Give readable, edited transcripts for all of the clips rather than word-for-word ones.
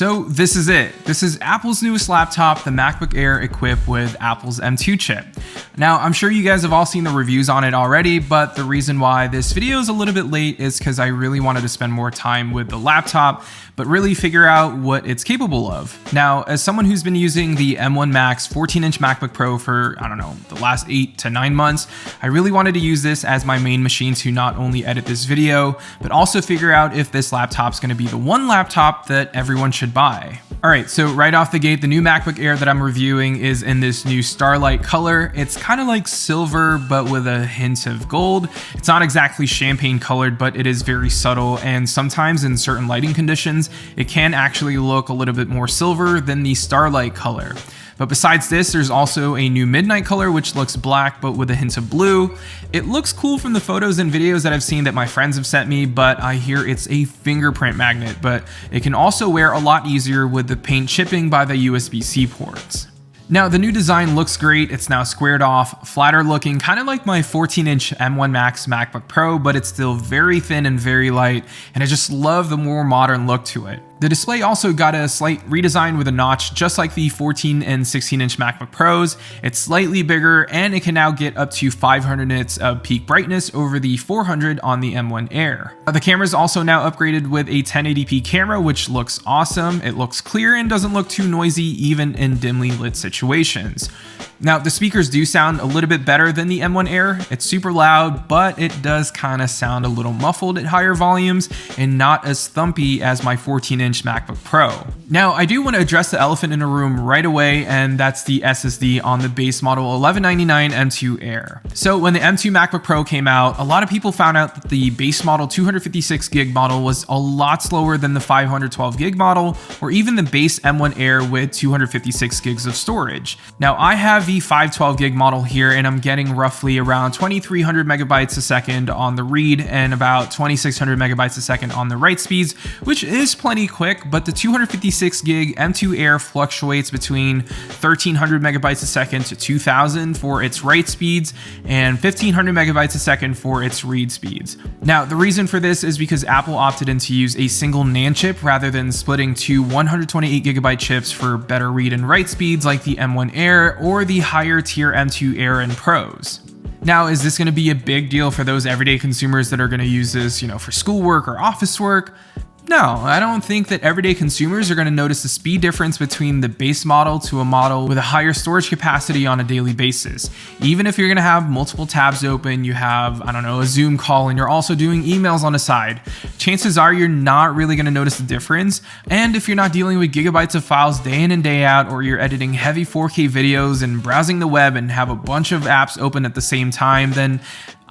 So this is it. This is Apple's newest laptop, the MacBook Air, equipped with Apple's M2 chip. Now, I'm sure you guys have all seen the reviews on it already, but the reason why this video is a little bit late is because I really wanted to spend more time with the laptop, but really figure out what it's capable of. Now, as someone who's been using the M1 Max 14-inch MacBook Pro for, I don't know, the last 8 to 9 months, I really wanted to use this as my main machine to not only edit this video, but also figure out if this laptop's gonna be the one laptop that everyone should buy. All right, so right off the gate, the new MacBook Air that I'm reviewing is in this new Starlight color. It's kind of like silver, but with a hint of gold. It's not exactly champagne colored, but it is very subtle. And sometimes in certain lighting conditions, it can actually look a little bit more silver than the Starlight color. But besides this, there's also a new midnight color, which looks black, but with a hint of blue. It looks cool from the photos and videos that I've seen that my friends have sent me, but I hear it's a fingerprint magnet, but it can also wear a lot easier with the paint chipping by the USB-C ports. Now, the new design looks great. It's now squared off, flatter looking, kind of like my 14-inch M1 Max MacBook Pro, but it's still very thin and very light, and I just love the more modern look to it. The display also got a slight redesign with a notch, just like the 14 and 16-inch MacBook Pros. It's slightly bigger, and it can now get up to 500 nits of peak brightness over the 400 on the M1 Air. The camera is also now upgraded with a 1080p camera, which looks awesome. It looks clear and doesn't look too noisy, even in dimly lit situations. Now, the speakers do sound a little bit better than the M1 Air. It's super loud, but it does kind of sound a little muffled at higher volumes and not as thumpy as my 14-inch MacBook Pro. Now, I do want to address the elephant in the room right away, and that's the SSD on the base model 1199 M2 Air. So when the M2 MacBook Pro came out, a lot of people found out that the base model 256 gig model was a lot slower than the 512 gig model, or even the base M1 Air with 256 gigs of storage. Now, I have the 512 gig model here, and I'm getting roughly around 2300 megabytes a second on the read and about 2600 megabytes a second on the write speeds, which is plenty quick, but the 256 gig M2 Air fluctuates between 1300 megabytes a second to 2000 for its write speeds and 1500 megabytes a second for its read speeds. Now, the reason for this is because Apple opted in to use a single NAND chip rather than splitting two 128 gigabyte chips for better read and write speeds like the M1 Air or the higher tier M2 Air and Pros. Now, is this going to be a big deal for those everyday consumers that are going to use this, for schoolwork or office work? No, I don't think that everyday consumers are going to notice the speed difference between the base model to a model with a higher storage capacity on a daily basis. Even if you're going to have multiple tabs open, you have, a Zoom call, and you're also doing emails on the side, chances are you're not really going to notice the difference. And if you're not dealing with gigabytes of files day in and day out, or you're editing heavy 4K videos and browsing the web and have a bunch of apps open at the same time, then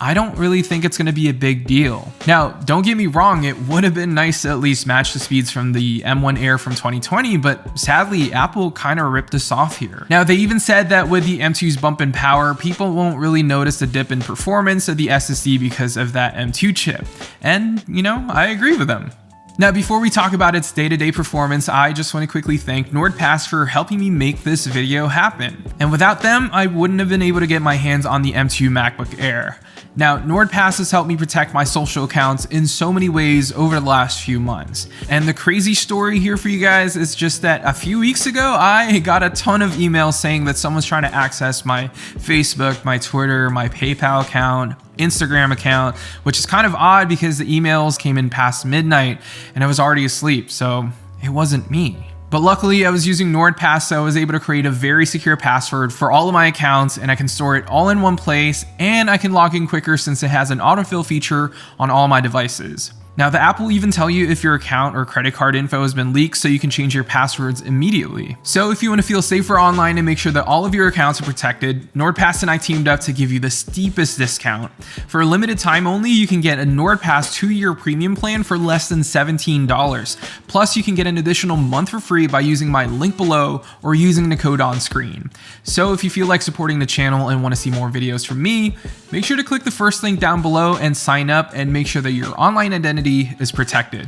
I don't really think it's going to be a big deal. Now, don't get me wrong, it would have been nice to at least match the speeds from the M1 Air from 2020, but sadly, Apple kind of ripped us off here. Now, they even said that with the M2's bump in power, people won't really notice the dip in performance of the SSD because of that M2 chip. And, I agree with them. Now, before we talk about its day-to-day performance, I just want to quickly thank NordPass for helping me make this video happen. And without them, I wouldn't have been able to get my hands on the M2 MacBook Air. Now, NordPass has helped me protect my social accounts in so many ways over the last few months. And the crazy story here for you guys is just that a few weeks ago, I got a ton of emails saying that someone's trying to access my Facebook, my Twitter, my PayPal account, Instagram account, which is kind of odd because the emails came in past midnight and I was already asleep, so it wasn't me. But luckily, I was using NordPass, so I was able to create a very secure password for all of my accounts, and I can store it all in one place, and I can log in quicker since it has an autofill feature on all my devices. Now, the app will even tell you if your account or credit card info has been leaked, so you can change your passwords immediately. So if you want to feel safer online and make sure that all of your accounts are protected, NordPass and I teamed up to give you the steepest discount. For a limited time only, you can get a NordPass 2-year premium plan for less than $17. Plus, you can get an additional month for free by using my link below or using the code on screen. So if you feel like supporting the channel and want to see more videos from me, make sure to click the first link down below and sign up, and make sure that your online identity is protected.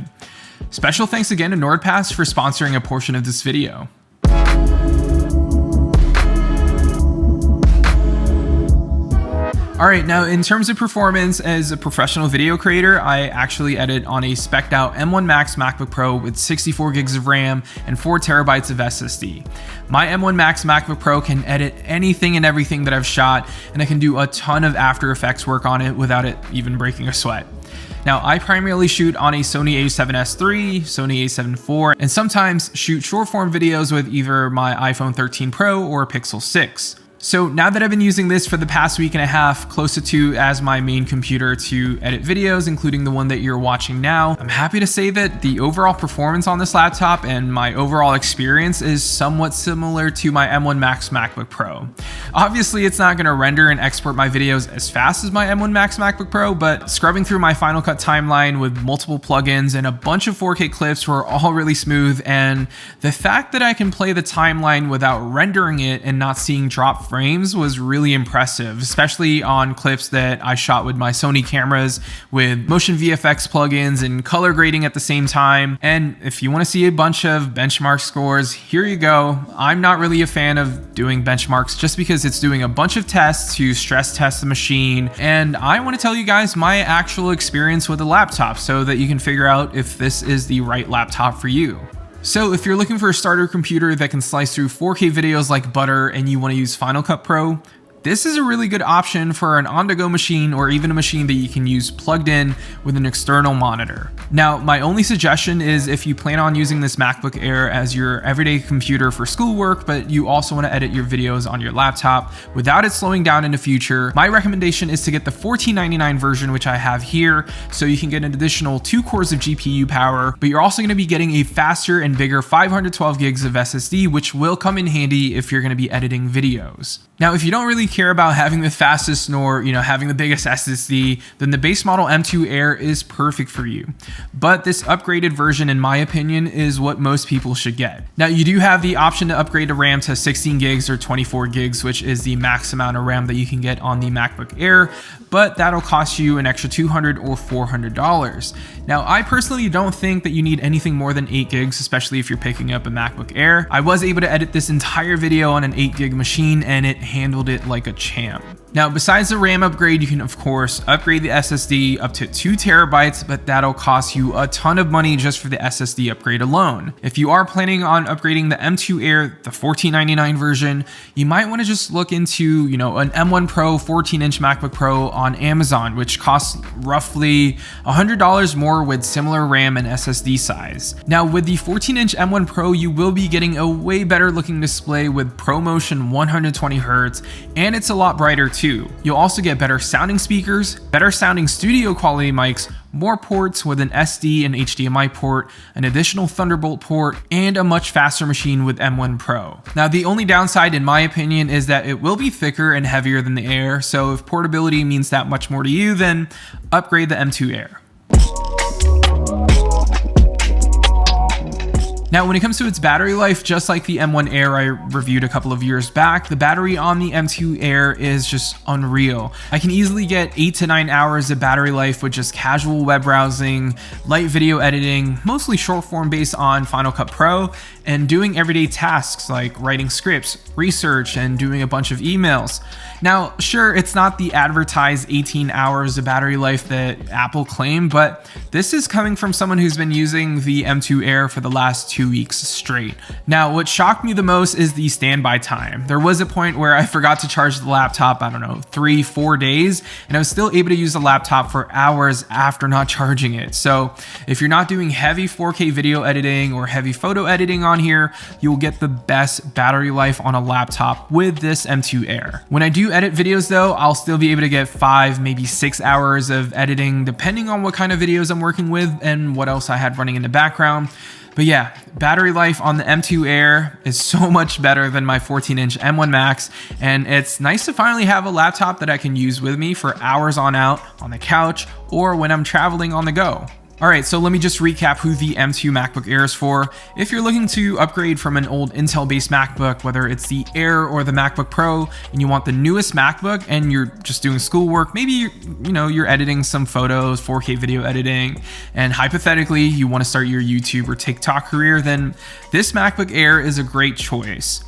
Special thanks again to NordPass for sponsoring a portion of this video. Alright, now in terms of performance, as a professional video creator, I actually edit on a spec'd out M1 Max MacBook Pro with 64 gigs of RAM and 4 terabytes of SSD. My M1 Max MacBook Pro can edit anything and everything that I've shot, and I can do a ton of After Effects work on it without it even breaking a sweat. Now, I primarily shoot on a Sony a7S III, Sony a7 IV, and sometimes shoot short form videos with either my iPhone 13 Pro or Pixel 6. So now that I've been using this for the past week and a half, close to 2 as my main computer to edit videos, including the one that you're watching now, I'm happy to say that the overall performance on this laptop and my overall experience is somewhat similar to my M1 Max MacBook Pro. Obviously, it's not going to render and export my videos as fast as my M1 Max MacBook Pro, but scrubbing through my Final Cut timeline with multiple plugins and a bunch of 4K clips were all really smooth, and the fact that I can play the timeline without rendering it and not seeing drop frames was really impressive, especially on clips that I shot with my Sony cameras with motion VFX plugins and color grading at the same time. And if you want to see a bunch of benchmark scores, here you go. I'm not really a fan of doing benchmarks just because it's doing a bunch of tests to stress test the machine, and I want to tell you guys my actual experience with the laptop so that you can figure out if this is the right laptop for you. So if you're looking for a starter computer that can slice through 4K videos like butter and you want to use Final Cut Pro, this is a really good option for an on-the-go machine or even a machine that you can use plugged in with an external monitor. Now, my only suggestion is if you plan on using this MacBook Air as your everyday computer for schoolwork, but you also want to edit your videos on your laptop without it slowing down in the future, my recommendation is to get the $1499 version, which I have here, so you can get an additional 2 cores of GPU power, but you're also going to be getting a faster and bigger 512 gigs of SSD, which will come in handy if you're going to be editing videos. Now, if you don't really care about having the fastest nor, having the biggest SSD, then the base model M2 Air is perfect for you. But this upgraded version, in my opinion, is what most people should get. Now, you do have the option to upgrade the RAM to 16 gigs or 24 gigs, which is the max amount of RAM that you can get on the MacBook Air, but that'll cost you an extra $200 or $400. Now, I personally don't think that you need anything more than 8 gigs, especially if you're picking up a MacBook Air. I was able to edit this entire video on an 8 gig machine, and it handled it like a champ. Now, besides the RAM upgrade, you can of course upgrade the SSD up to 2 terabytes, but that'll cost you a ton of money just for the SSD upgrade alone. If you are planning on upgrading the M2 Air, the $1499 version, you might want to just look into, an M1 Pro 14-inch MacBook Pro on Amazon, which costs roughly $100 more with similar RAM and SSD size. Now, with the 14-inch M1 Pro, you will be getting a way better looking display with ProMotion 120Hz, and it's a lot brighter too. You'll also get better sounding speakers, better sounding studio quality mics, more ports with an SD and HDMI port, an additional Thunderbolt port, and a much faster machine with M1 Pro. Now, the only downside, in my opinion, is that it will be thicker and heavier than the Air, so if portability means that much more to you, then upgrade the M2 Air. Now, when it comes to its battery life, just like the M1 Air I reviewed a couple of years back, the battery on the M2 Air is just unreal. I can easily get 8 to 9 hours of battery life with just casual web browsing, light video editing, mostly short form based on Final Cut Pro, and doing everyday tasks like writing scripts, research, and doing a bunch of emails. Now, sure, it's not the advertised 18 hours of battery life that Apple claimed, but this is coming from someone who's been using the M2 Air for the last 2 weeks straight. Now, what shocked me the most is the standby time. There was a point where I forgot to charge the laptop, 3-4 days, and I was still able to use the laptop for hours after not charging it. So if you're not doing heavy 4K video editing or heavy photo editing on here, you will get the best battery life on a laptop with this M2 Air. When I do edit videos though, I'll still be able to get 5, maybe 6 hours of editing depending on what kind of videos I'm working with and what else I had running in the background. But yeah, battery life on the M2 Air is so much better than my 14-inch M1 Max, and it's nice to finally have a laptop that I can use with me for hours on out, on the couch, or when I'm traveling on the go. Alright, so let me just recap who the M2 MacBook Air is for. If you're looking to upgrade from an old Intel-based MacBook, whether it's the Air or the MacBook Pro, and you want the newest MacBook and you're just doing schoolwork, maybe you're editing some photos, 4K video editing, and hypothetically you want to start your YouTube or TikTok career, then this MacBook Air is a great choice.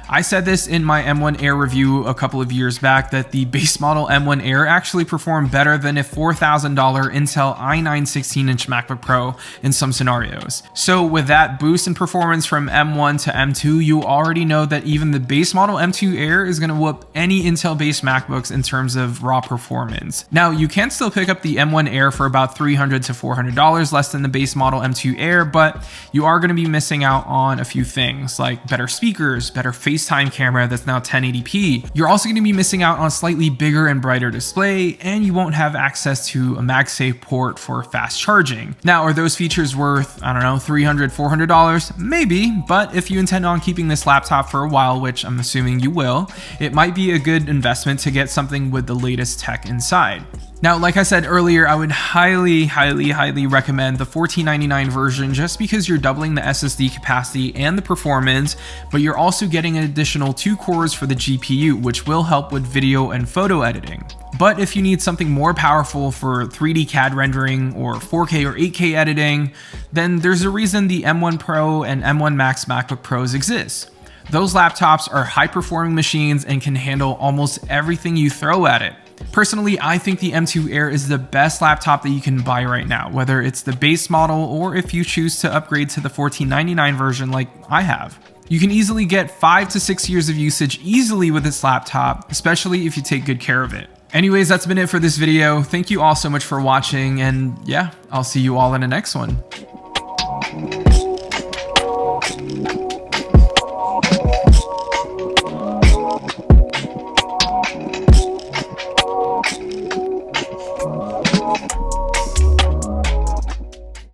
I said this in my M1 Air review a couple of years back that the base model M1 Air actually performed better than a $4,000 Intel i9 16-inch MacBook Pro in some scenarios. So with that boost in performance from M1 to M2, you already know that even the base model M2 Air is going to whoop any Intel-based MacBooks in terms of raw performance. Now, you can still pick up the M1 Air for about $300 to $400 less than the base model M2 Air, but you are going to be missing out on a few things like better speakers, better FaceTime camera that's now 1080p. You're also going to be missing out on a slightly bigger and brighter display, and you won't have access to a MagSafe port for fast charging. Now, are those features worth, I don't know, $300, $400? Maybe, but if you intend on keeping this laptop for a while, which I'm assuming you will, it might be a good investment to get something with the latest tech inside. Now, like I said earlier, I would highly recommend the $1499 version just because you're doubling the SSD capacity and the performance, but you're also getting an additional 2 cores for the GPU, which will help with video and photo editing. But if you need something more powerful for 3D CAD rendering or 4K or 8K editing, then there's a reason the M1 Pro and M1 Max MacBook Pros exist. Those laptops are high-performing machines and can handle almost everything you throw at it. Personally, I think the M2 Air is the best laptop that you can buy right now, whether it's the base model or if you choose to upgrade to the $1499 version like I have. You can easily get 5 to 6 years of usage easily with this laptop, especially if you take good care of it. Anyways, that's been it for this video. Thank you all so much for watching, and yeah, I'll see you all in the next one.